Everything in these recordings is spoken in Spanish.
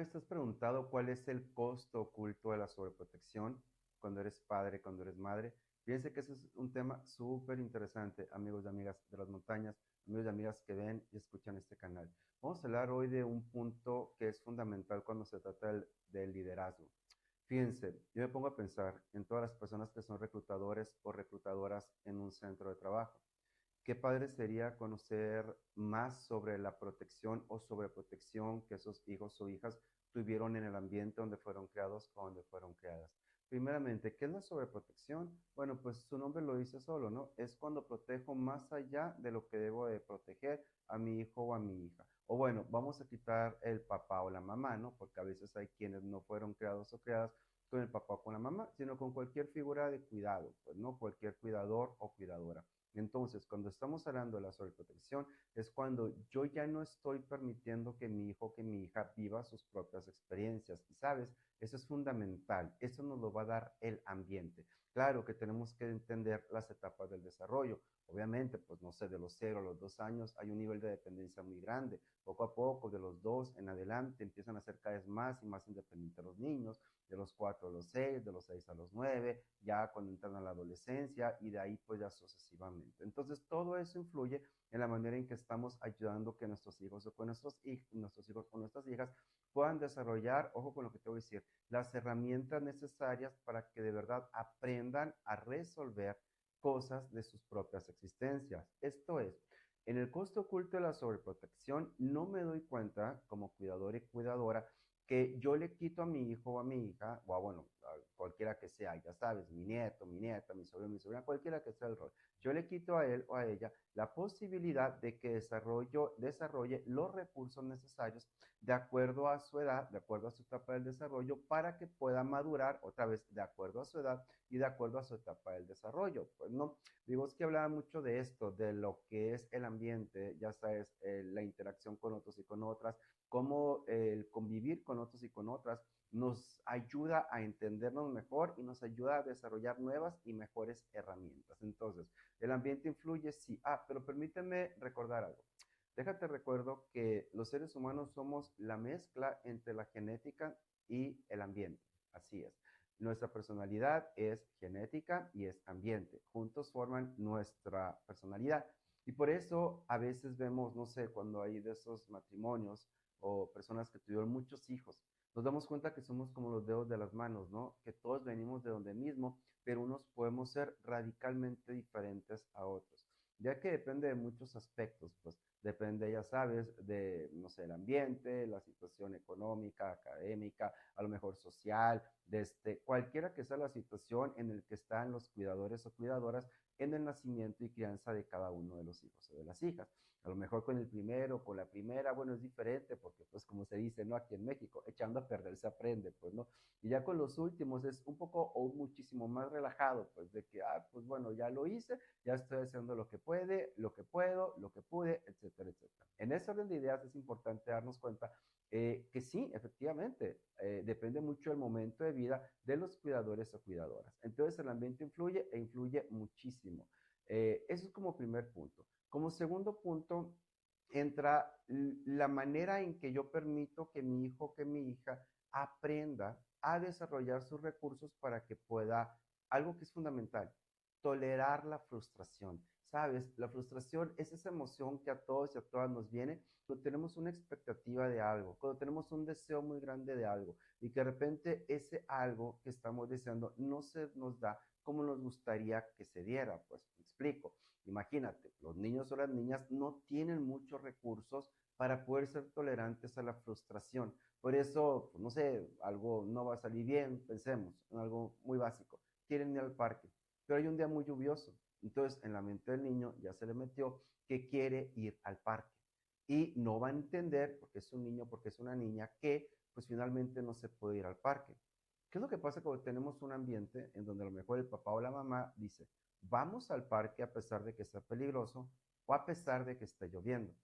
vez te has preguntado cuál es el costo oculto de la sobreprotección cuando eres padre, cuando eres madre? Fíjense que ese es un tema súper interesante, amigos y amigas de las montañas, amigos y amigas que ven y escuchan este canal. Vamos a hablar hoy de un punto que es fundamental cuando se trata del liderazgo. Fíjense, yo me pongo a pensar en todas las personas que son reclutadores o reclutadoras en un centro de trabajo. Qué padre sería conocer más sobre la protección o sobreprotección que esos hijos o hijas tuvieron en el ambiente donde fueron creados o donde fueron creadas. Primeramente, ¿qué es la sobreprotección? Bueno, pues su nombre lo dice solo, ¿no? Es cuando protejo más allá de lo que debo de proteger a mi hijo o a mi hija. O bueno, vamos a quitar el papá o la mamá, ¿no? Porque a veces hay quienes no fueron creados o creadas con el papá o con la mamá, sino con cualquier figura de cuidado, pues, ¿no? Cualquier cuidador o cuidadora. Entonces, cuando estamos hablando de la sobreprotección, es cuando yo ya no estoy permitiendo que mi hijo o que mi hija viva sus propias experiencias. Y sabes, eso es fundamental. Eso nos lo va a dar el ambiente. Claro que tenemos que entender las etapas del desarrollo. Obviamente, pues no sé, de los 0 a los 2 años hay un nivel de dependencia muy grande. Poco a poco, de los 2 en adelante, empiezan a ser cada vez más y más independientes los niños, de los 4 a los 6, de los 6 a los 9, ya cuando entran a la adolescencia y de ahí pues ya sucesivamente. Entonces todo eso influye en la manera en que estamos ayudando que nuestros hijos o con nuestros hijos o nuestras hijas puedan desarrollar, ojo con lo que te voy a decir, las herramientas necesarias para que de verdad aprendan a resolver cosas de sus propias existencias. Esto es, en el costo oculto de la sobreprotección, no me doy cuenta como cuidador y cuidadora que yo le quito a mi hijo o a mi hija, o a, bueno, a cualquiera que sea, ya sabes, mi nieto, mi nieta, mi sobrina, cualquiera que sea el rol, yo le quito a él o a ella la posibilidad de que desarrolle los recursos necesarios de acuerdo a su edad, de acuerdo a su etapa del desarrollo, para que pueda madurar otra vez de acuerdo a su edad y de acuerdo a su etapa del desarrollo. Pues no, digo, es que hablaba mucho de esto, de lo que es el ambiente, ya sabes, la interacción con otros y con otras, cómo el convivir con otros y con otras nos ayuda a entendernos mejor y nos ayuda a desarrollar nuevas y mejores herramientas. Entonces, el ambiente influye, sí. Pero permíteme recordar algo. Déjate recuerdo que los seres humanos somos la mezcla entre la genética y el ambiente. Así es. Nuestra personalidad es genética y es ambiente. Juntos forman nuestra personalidad. Y por eso a veces vemos, no sé, cuando hay de esos matrimonios o personas que tuvieron muchos hijos, nos damos cuenta que somos como los dedos de las manos, ¿no? Que todos venimos de donde mismo, pero unos podemos ser radicalmente diferentes a otros. Ya que depende de muchos aspectos, pues depende, ya sabes, de, no sé, el ambiente, la situación económica, académica, a lo mejor social, desde cualquiera que sea la situación en el que están los cuidadores o cuidadoras en el nacimiento y crianza de cada uno de los hijos o de las hijas. A lo mejor con el primero, con la primera, bueno, es diferente porque, pues, como se dice, ¿no? Aquí en México, echando a perder se aprende, pues, ¿no? Y ya con los últimos es un poco o muchísimo más relajado, pues, de que, pues, bueno, ya lo hice, ya estoy haciendo lo que puede, lo que puedo, lo que pude, etcétera, etcétera. En ese orden de ideas es importante darnos cuenta que sí, efectivamente, depende mucho del momento de vida de los cuidadores o cuidadoras. Entonces, el ambiente influye e influye muchísimo. Eso es como primer punto. Como segundo punto, entra la manera en que yo permito que mi hijo, que mi hija aprenda a desarrollar sus recursos para que pueda, algo que es fundamental, tolerar la frustración. ¿Sabes? La frustración es esa emoción que a todos y a todas nos viene cuando tenemos una expectativa de algo, cuando tenemos un deseo muy grande de algo y que de repente ese algo que estamos deseando no se nos da como nos gustaría que se diera. Pues me explico. Imagínate, los niños o las niñas no tienen muchos recursos para poder ser tolerantes a la frustración. Por eso, pues, no sé, algo no va a salir bien, pensemos en algo muy básico. Quieren ir al parque, pero hay un día muy lluvioso. Entonces, en la mente del niño ya se le metió que quiere ir al parque. Y no va a entender, porque es un niño, porque es una niña, que pues finalmente no se puede ir al parque. ¿Qué es lo que pasa cuando tenemos un ambiente en donde a lo mejor el papá o la mamá dice, vamos al parque a pesar de que sea peligroso o a pesar de que esté lloviendo?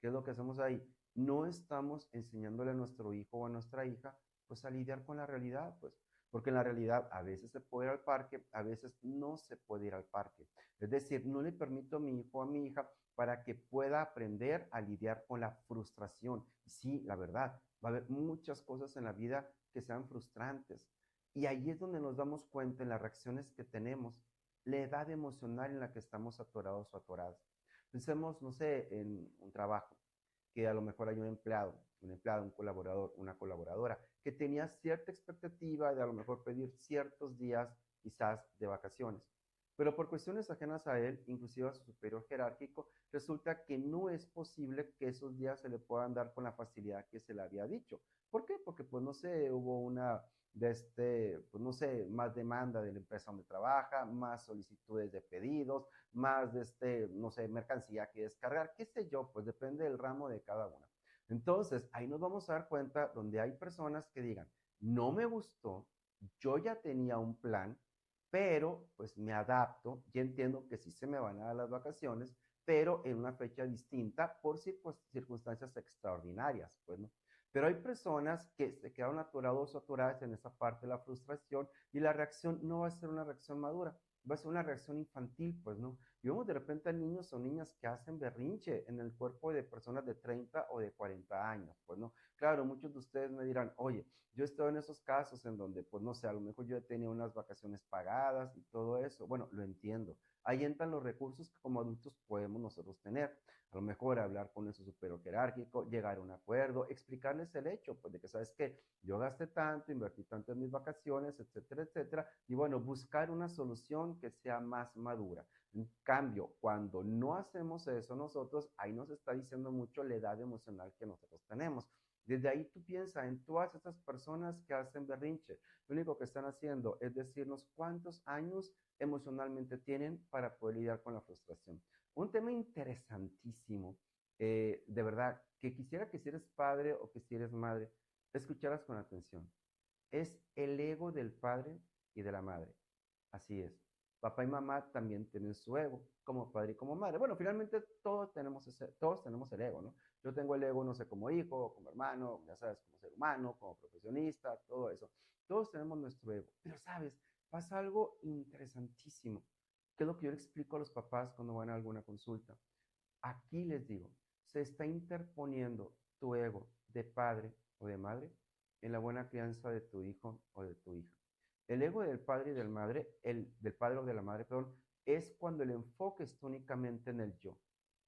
¿Qué es lo que hacemos ahí? No estamos enseñándole a nuestro hijo o a nuestra hija pues a lidiar con la realidad, pues, porque en la realidad a veces se puede ir al parque, a veces no se puede ir al parque. Es decir, no le permito a mi hijo o a mi hija para que pueda aprender a lidiar con la frustración. Sí, la verdad, va a haber muchas cosas en la vida que sean frustrantes. Y ahí es donde nos damos cuenta en las reacciones que tenemos, la edad emocional en la que estamos atorados o atoradas. Pensemos, no sé, en un trabajo, que a lo mejor hay un empleado, un colaborador, una colaboradora, que tenía cierta expectativa de a lo mejor pedir ciertos días quizás de vacaciones. Pero por cuestiones ajenas a él, inclusive a su superior jerárquico, resulta que no es posible que esos días se le puedan dar con la facilidad que se le había dicho. ¿Por qué? Porque pues no sé, hubo una pues no sé, más demanda de la empresa donde trabaja, más solicitudes de pedidos, más no sé, mercancía que descargar, qué sé yo, pues depende del ramo de cada una. Entonces, ahí nos vamos a dar cuenta donde hay personas que digan, no me gustó, yo ya tenía un plan, pero pues me adapto, ya entiendo que sí se me van a dar las vacaciones, pero en una fecha distinta por circunstancias extraordinarias, pues, ¿no? Pero hay personas que se quedaron atorados o atoradas en esa parte de la frustración y la reacción no va a ser una reacción madura, va a ser una reacción infantil, pues, ¿no? Y vemos de repente a niños o niñas que hacen berrinche en el cuerpo de personas de 30 o de 40 años, pues, ¿no? Claro, muchos de ustedes me dirán, oye, yo estoy en esos casos en donde, pues, no sé, a lo mejor yo he tenido unas vacaciones pagadas y todo eso. Bueno, lo entiendo. Ahí entran los recursos que como adultos podemos nosotros tener. A lo mejor hablar con su superior jerárquico, llegar a un acuerdo, explicarles el hecho, pues de que sabes que yo gasté tanto, invertí tanto en mis vacaciones, etcétera, etcétera, y bueno, buscar una solución que sea más madura. En cambio, cuando no hacemos eso nosotros, ahí nos está diciendo mucho la edad emocional que nosotros tenemos. Desde ahí tú piensas en todas estas personas que hacen berrinche. Lo único que están haciendo es decirnos cuántos años emocionalmente tienen para poder lidiar con la frustración. Un tema interesantísimo, de verdad, que quisiera que si eres padre o que si eres madre, escucharas con atención. Es el ego del padre y de la madre. Así es. Papá y mamá también tienen su ego, como padre y como madre. Bueno, finalmente todos tenemos el ego, ¿no? Yo tengo el ego, no sé, como hijo, como hermano, ya sabes, como ser humano, como profesionista, todo eso. Todos tenemos nuestro ego. Pero, ¿sabes? Pasa algo interesantísimo, que es lo que yo le explico a los papás cuando van a alguna consulta. Aquí les digo, se está interponiendo tu ego de padre o de madre en la buena crianza de tu hijo o de tu hija. El ego del padre y del madre, del padre o de la madre, perdón, es cuando el enfoque está únicamente en el yo.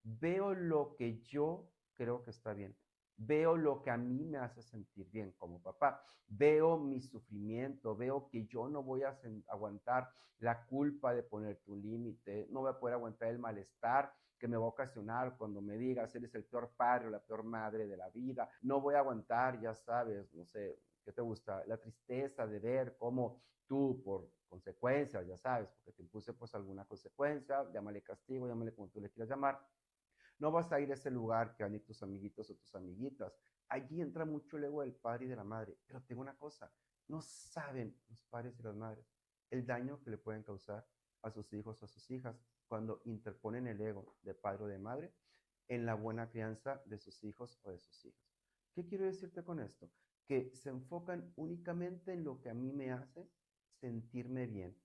Veo lo que yo creo que está bien. Veo lo que a mí me hace sentir bien como papá. Veo mi sufrimiento, veo que yo no voy a aguantar la culpa de ponerte un límite, no voy a poder aguantar el malestar que me va a ocasionar cuando me digas, eres el peor padre o la peor madre de la vida. No voy a aguantar, ya sabes, no sé, ¿qué te gusta? La tristeza de ver cómo tú, por consecuencias, ya sabes, porque te impuse pues alguna consecuencia, llámale castigo, llámale como tú le quieras llamar, no vas a ir a ese lugar que van a ir tus amiguitos o tus amiguitas. Allí entra mucho el ego del padre y de la madre. Pero tengo una cosa, no saben los padres y las madres el daño que le pueden causar a sus hijos o a sus hijas cuando interponen el ego de padre o de madre en la buena crianza de sus hijos o de sus hijas. ¿Qué quiero decirte con esto? Que se enfocan únicamente en lo que a mí me hace sentirme bien.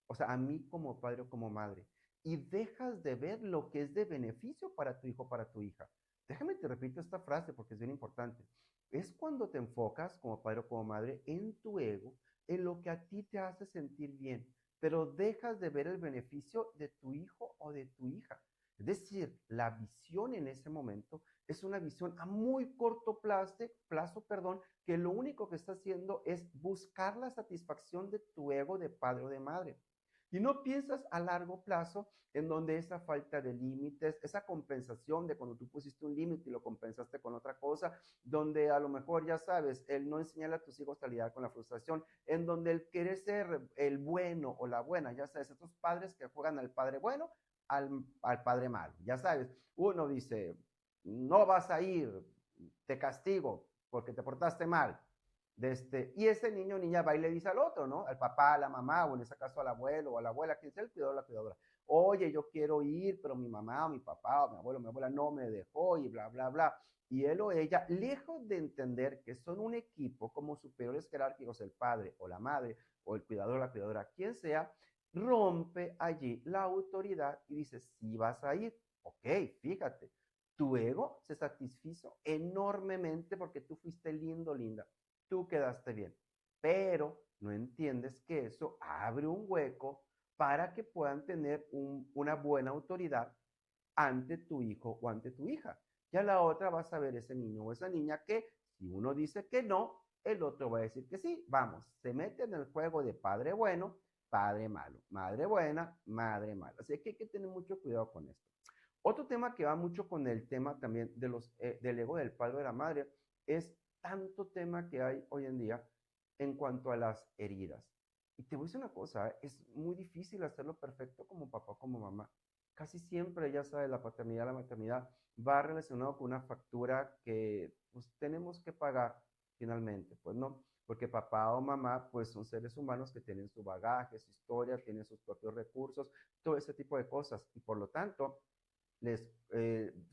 O sea, a mí como padre o como madre. Y dejas de ver lo que es de beneficio para tu hijo o para tu hija. Déjame te repito esta frase porque es bien importante. Es cuando te enfocas como padre o como madre en tu ego, en lo que a ti te hace sentir bien, pero dejas de ver el beneficio de tu hijo o de tu hija. Es decir, la visión en ese momento es una visión a muy corto plazo, que lo único que está haciendo es buscar la satisfacción de tu ego de padre o de madre. Y no piensas a largo plazo en donde esa falta de límites, esa compensación de cuando tú pusiste un límite y lo compensaste con otra cosa, donde a lo mejor ya sabes, el no enseñar a tus hijos a lidiar con la frustración, en donde el querer ser el bueno o la buena, ya sabes, estos padres que juegan al padre bueno, al padre malo, ya sabes, uno dice, no vas a ir, te castigo porque te portaste mal. Y ese niño o niña va y le dice al otro, ¿no? Al papá, a la mamá, o en ese caso al abuelo o a la abuela, quien sea el cuidador o la cuidadora. Oye, yo quiero ir, pero mi mamá o mi papá o mi abuelo o mi abuela no me dejó y bla, bla, bla. Y él o ella, lejos de entender que son un equipo como superiores jerárquicos, el padre o la madre o el cuidador o la cuidadora, quien sea, rompe allí la autoridad y dice, sí vas a ir. Ok, fíjate, tu ego se satisfizo enormemente porque tú fuiste lindo, linda, tú quedaste bien, pero no entiendes que eso abre un hueco para que puedan tener una buena autoridad ante tu hijo o ante tu hija. Ya la otra vas a ver ese niño o esa niña que si uno dice que no, el otro va a decir que sí. Vamos, se mete en el juego de padre bueno, padre malo, madre buena, madre mala. Así que hay que tener mucho cuidado con esto. Otro tema que va mucho con el tema también del ego del padre o de la madre es tanto tema que hay hoy en día en cuanto a las heridas. Y te voy a decir una cosa, es muy difícil hacerlo perfecto como papá o como mamá. Casi siempre, ya sabes, la paternidad, la maternidad va relacionado con una factura que pues tenemos que pagar finalmente, pues no, porque papá o mamá pues son seres humanos que tienen su bagaje, su historia, tienen sus propios recursos, todo ese tipo de cosas y por lo tanto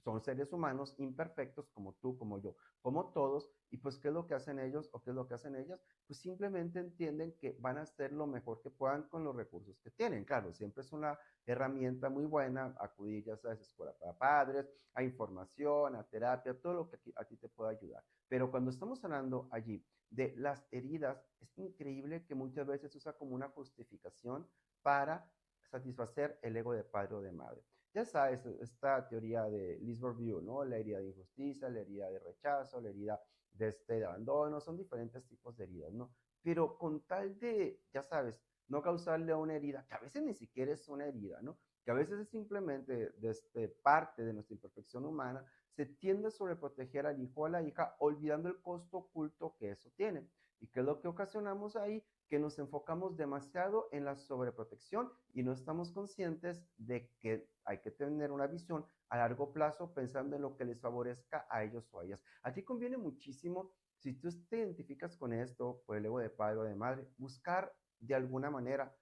son seres humanos imperfectos como tú, como yo, como todos, y pues ¿qué es lo que hacen ellos o qué es lo que hacen ellas? Pues simplemente entienden que van a hacer lo mejor que puedan con los recursos que tienen. Claro, siempre es una herramienta muy buena acudir, ya sabes, a escuela para padres, a información, a terapia, todo lo que a ti te pueda ayudar. Pero cuando estamos hablando allí de las heridas, es increíble que muchas veces se usa como una justificación para satisfacer el ego de padre o de madre. Ya sabes, esta teoría de Lisbon View, ¿no? La herida de injusticia, la herida de rechazo, la herida de abandono, son diferentes tipos de heridas, ¿no? Pero con tal de, ya sabes, no causarle una herida, que a veces ni siquiera es una herida, ¿no? Que a veces es simplemente parte de nuestra imperfección humana, se tiende a sobreproteger al hijo o a la hija, olvidando el costo oculto que eso tiene. ¿Y qué es lo que ocasionamos ahí? Que nos enfocamos demasiado en la sobreprotección y no estamos conscientes de que hay que tener una visión a largo plazo pensando en lo que les favorezca a ellos o a ellas. Aquí conviene muchísimo, si tú te identificas con esto, por el ego de padre o de madre, buscar de alguna manera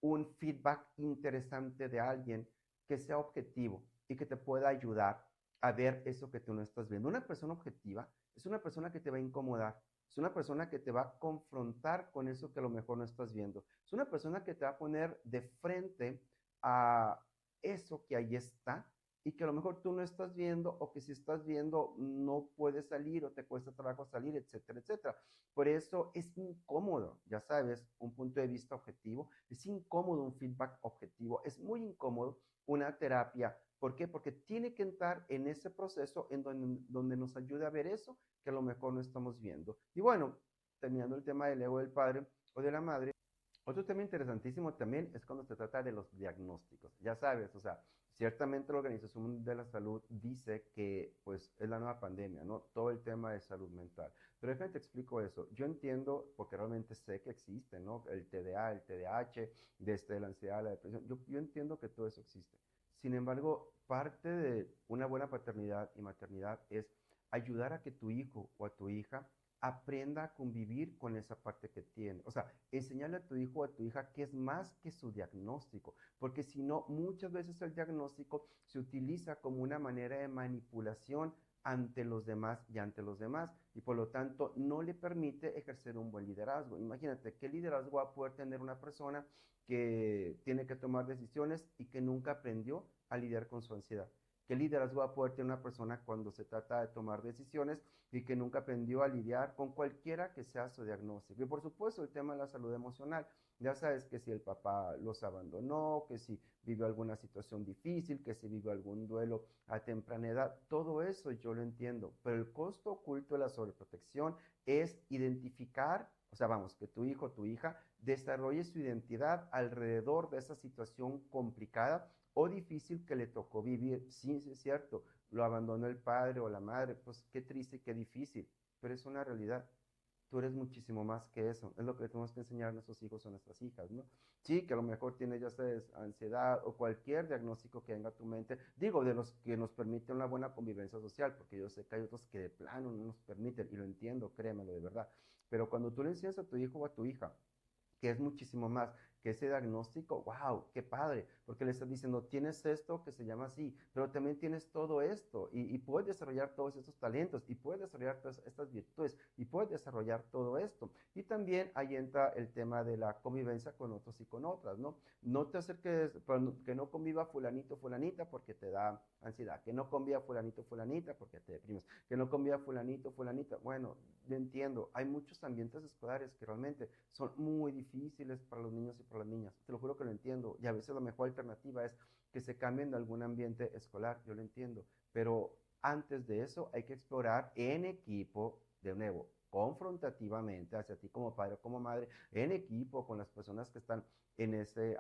un feedback interesante de alguien que sea objetivo y que te pueda ayudar a ver eso que tú no estás viendo. Una persona objetiva es una persona que te va a incomodar, es una persona que te va a confrontar con eso que a lo mejor no estás viendo, es una persona que te va a poner de frente a eso que ahí está y que a lo mejor tú no estás viendo o que si estás viendo no puedes salir o te cuesta trabajo salir, etcétera, etcétera. Por eso es incómodo, ya sabes, un punto de vista objetivo, es incómodo un feedback objetivo, es muy incómodo una terapia. ¿Por qué? Porque tiene que entrar en ese proceso en donde nos ayude a ver eso que a lo mejor no estamos viendo. Y bueno, terminando el tema del ego del padre o de la madre, otro tema interesantísimo también es cuando se trata de los diagnósticos. Ya sabes, o sea, ciertamente la Organización Mundial de la Salud dice que pues es la nueva pandemia, ¿no? Todo el tema de salud mental. Pero déjame te explico eso. Yo entiendo, porque realmente sé que existe, ¿no? El TDA, el TDAH, desde la ansiedad, la depresión. Yo entiendo que todo eso existe. Sin embargo, parte de una buena paternidad y maternidad es ayudar a que tu hijo o a tu hija aprenda a convivir con esa parte que tiene. O sea, enseñarle a tu hijo o a tu hija que es más que su diagnóstico, porque si no, muchas veces el diagnóstico se utiliza como una manera de manipulación ante los demás y ante los demás, y por lo tanto no le permite ejercer un buen liderazgo. Imagínate, ¿qué liderazgo va a poder tener una persona que tiene que tomar decisiones y que nunca aprendió a lidiar con su ansiedad? ¿Qué liderazgo va a poder tener una persona cuando se trata de tomar decisiones y que nunca aprendió a lidiar con cualquiera que sea su diagnóstico? Y por supuesto el tema de la salud emocional. Ya sabes que si el papá los abandonó, que si vivió alguna situación difícil, que si vivió algún duelo a temprana edad, todo eso yo lo entiendo, pero el costo oculto de la sobreprotección es identificar, o sea, vamos, que tu hijo o tu hija desarrolle su identidad alrededor de esa situación complicada o difícil que le tocó vivir. Sí, sí es cierto, lo abandonó el padre o la madre, pues qué triste, qué difícil, pero es una realidad. Tú eres muchísimo más que eso. Es lo que tenemos que enseñar a nuestros hijos o a nuestras hijas, ¿no? Sí, que a lo mejor tiene ya sabes ansiedad o cualquier diagnóstico que venga a tu mente. Digo, de los que nos permiten una buena convivencia social, porque yo sé que hay otros que de plano no nos permiten, y lo entiendo, créemelo de verdad. Pero cuando tú le enseñas a tu hijo o a tu hija que es muchísimo más que ese diagnóstico, wow, qué padre, porque le estás diciendo, tienes esto que se llama así, pero también tienes todo esto y puedes desarrollar todos estos talentos y puedes desarrollar todas estas virtudes y puedes desarrollar todo esto. Y también ahí entra el tema de la convivencia con otros y con otras, ¿no? No te acerques, que no conviva fulanito, fulanita porque te da ansiedad, que no conviva fulanito, fulanita porque te deprimes, que no conviva fulanito, fulanita. Bueno, yo entiendo, hay muchos ambientes escolares que realmente son muy difíciles para los niños y para las niñas. Te lo juro que lo entiendo. Y a veces la mejor alternativa es que se cambien de algún ambiente escolar, yo lo entiendo. Pero antes de eso hay que explorar en equipo, de nuevo, confrontativamente hacia ti como padre o como madre, en equipo con las personas que están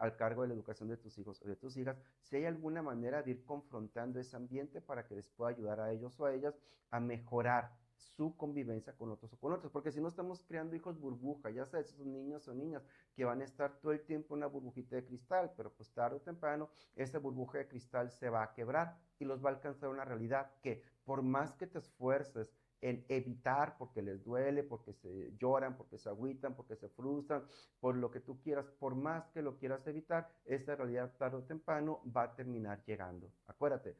al cargo de la educación de tus hijos o de tus hijas, si hay alguna manera de ir confrontando ese ambiente para que les pueda ayudar a ellos o a ellas a mejorar su convivencia con otros o con otros, porque si no estamos creando hijos burbuja, ya sabes, esos niños o niñas que van a estar todo el tiempo en una burbujita de cristal, pero pues tarde o temprano esa burbuja de cristal se va a quebrar y los va a alcanzar una realidad que por más que te esfuerces en evitar, porque les duele, porque se lloran, porque se agüitan, porque se frustran, por lo que tú quieras, por más que lo quieras evitar, esta realidad tarde o temprano va a terminar llegando. Acuérdate,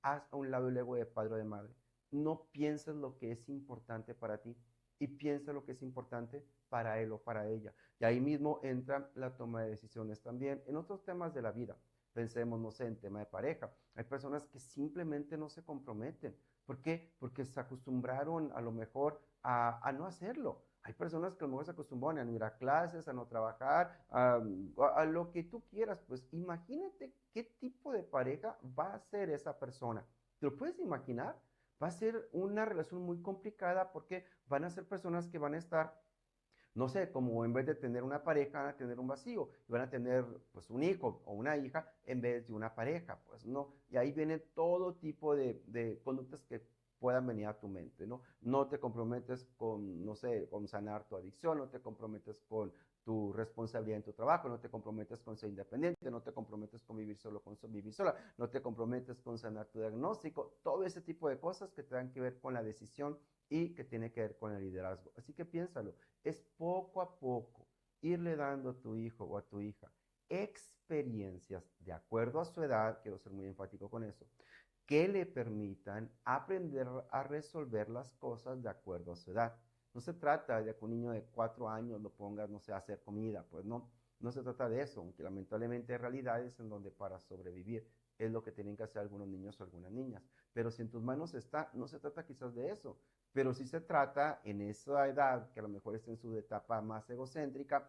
haz a un lado el ego de padre o de madre. No pienses lo que es importante para ti y piensa lo que es importante para él o para ella. Y ahí mismo entra la toma de decisiones también en otros temas de la vida. Pensemos, no sé, en tema de pareja. Hay personas que simplemente no se comprometen. ¿Por qué? Porque se acostumbraron a lo mejor a no hacerlo. Hay personas que a lo mejor se acostumbran a no ir a clases, a no trabajar, a lo que tú quieras. Pues imagínate qué tipo de pareja va a ser esa persona. ¿Te lo puedes imaginar? Va a ser una relación muy complicada porque van a ser personas que van a estar, no sé, como en vez de tener una pareja, van a tener un vacío y van a tener pues un hijo o una hija en vez de una pareja, pues no. Y ahí viene todo tipo de conductas que puedan venir a tu mente, ¿no? No te comprometes con, no sé, con sanar tu adicción, no te comprometes con tu responsabilidad en tu trabajo, no te comprometes con ser independiente, no te comprometes con vivir solo, con vivir sola, no te comprometes con sanar tu diagnóstico, todo ese tipo de cosas que tengan que ver con la decisión y que tiene que ver con el liderazgo. Así que piénsalo, es poco a poco irle dando a tu hijo o a tu hija experiencias de acuerdo a su edad, quiero ser muy enfático con eso, que le permitan aprender a resolver las cosas de acuerdo a su edad. No se trata de que un niño de 4 años lo pongas, no sé, a hacer comida, pues no, no se trata de eso, aunque lamentablemente hay realidades en donde para sobrevivir es lo que tienen que hacer algunos niños o algunas niñas. Pero si en tus manos está, no se trata quizás de eso, pero sí se trata en esa edad, que a lo mejor está en su etapa más egocéntrica,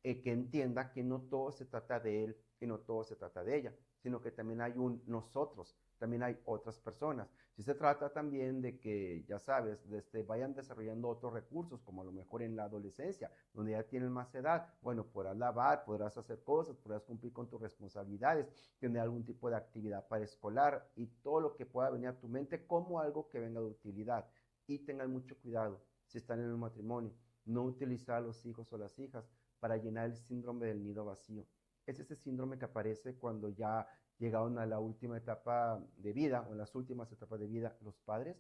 que entienda que no todo se trata de él y no todo se trata de ella, sino que también hay un nosotros, también hay otras personas. Si se trata también de que, ya sabes, vayan desarrollando otros recursos, como a lo mejor en la adolescencia, donde ya tienen más edad, bueno, podrás lavar, podrás hacer cosas, podrás cumplir con tus responsabilidades, tener algún tipo de actividad paraescolar y todo lo que pueda venir a tu mente como algo que venga de utilidad. Y tengan mucho cuidado, si están en un matrimonio, no utilizar a los hijos o las hijas para llenar el síndrome del nido vacío. Es ese síndrome que aparece cuando ya llegaron a la última etapa de vida o en las últimas etapas de vida los padres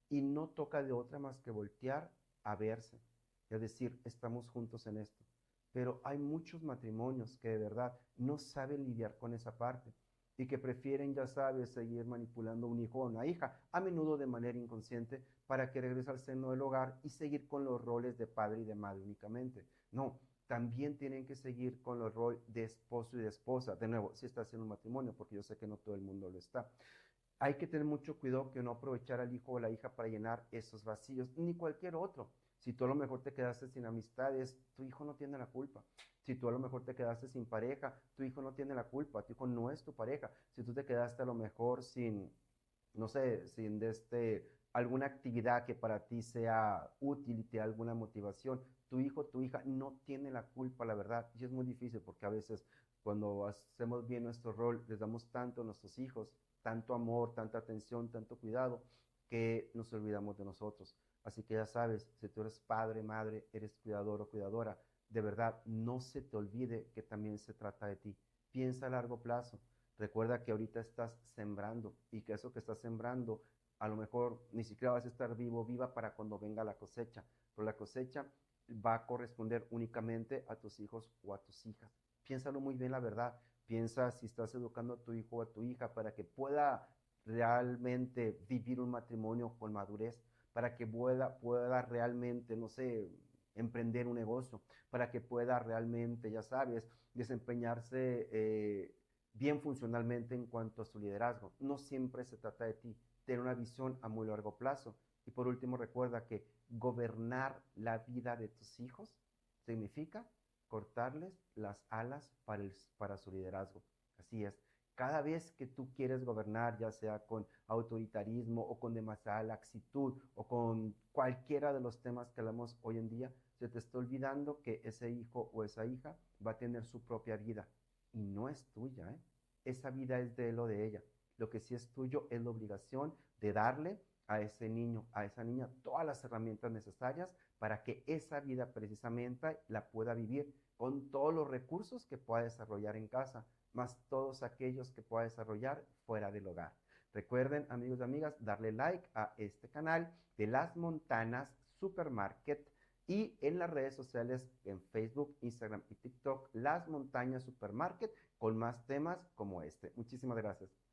y no toca de otra más que voltear a verse, es decir, estamos juntos en esto. Pero hay muchos matrimonios que de verdad no saben lidiar con esa parte y que prefieren, ya sabes, seguir manipulando a un hijo o una hija, a menudo de manera inconsciente, para que regrese al seno del hogar y seguir con los roles de padre y de madre únicamente. No, también tienen que seguir con los roles de esposo y de esposa. De nuevo, si estás en un matrimonio, porque yo sé que no todo el mundo lo está. Hay que tener mucho cuidado que no aprovechar al hijo o la hija para llenar esos vacíos, ni cualquier otro. Si tú a lo mejor te quedaste sin amistades, tu hijo no tiene la culpa. Si tú a lo mejor te quedaste sin pareja, tu hijo no tiene la culpa, tu hijo no es tu pareja. Si tú te quedaste a lo mejor sin, no sé, sin alguna actividad que para ti sea útil y te dé alguna motivación, tu hijo, tu hija no tiene la culpa, la verdad. Y es muy difícil porque a veces cuando hacemos bien nuestro rol, les damos tanto a nuestros hijos, tanto amor, tanta atención, tanto cuidado, que nos olvidamos de nosotros. Así que ya sabes, si tú eres padre, madre, eres cuidador o cuidadora, de verdad, no se te olvide que también se trata de ti. Piensa a largo plazo. Recuerda que ahorita estás sembrando y que eso que estás sembrando, a lo mejor ni siquiera vas a estar vivo, viva para cuando venga la cosecha, pero la cosecha va a corresponder únicamente a tus hijos o a tus hijas. piénsalo muy bien la verdad. Piensa si estás educando a tu hijo o a tu hija para que pueda realmente vivir un matrimonio con madurez, para que pueda realmente, no sé, emprender un negocio, para que pueda realmente, ya sabes, desempeñarse bien funcionalmente en cuanto a su liderazgo. No siempre se trata de ti, tener una visión a muy largo plazo. Y por último, recuerda que gobernar la vida de tus hijos significa cortarles las alas para su liderazgo. Así es. Cada vez que tú quieres gobernar, ya sea con autoritarismo o con demasiada laxitud o con cualquiera de los temas que hablamos hoy en día, se te está olvidando que ese hijo o esa hija va a tener su propia vida y no es tuya, ¿eh? Esa vida es de él o de ella. Lo que sí es tuyo es la obligación de darle a ese niño, a esa niña, todas las herramientas necesarias para que esa vida precisamente la pueda vivir con todos los recursos que pueda desarrollar en casa, más todos aquellos que pueda desarrollar fuera del hogar. Recuerden, amigos y amigas, darle like a este canal de Las Montanas Supermarket y en las redes sociales, en Facebook, Instagram y TikTok, Las Montañas Supermarket, con más temas como este. Muchísimas gracias.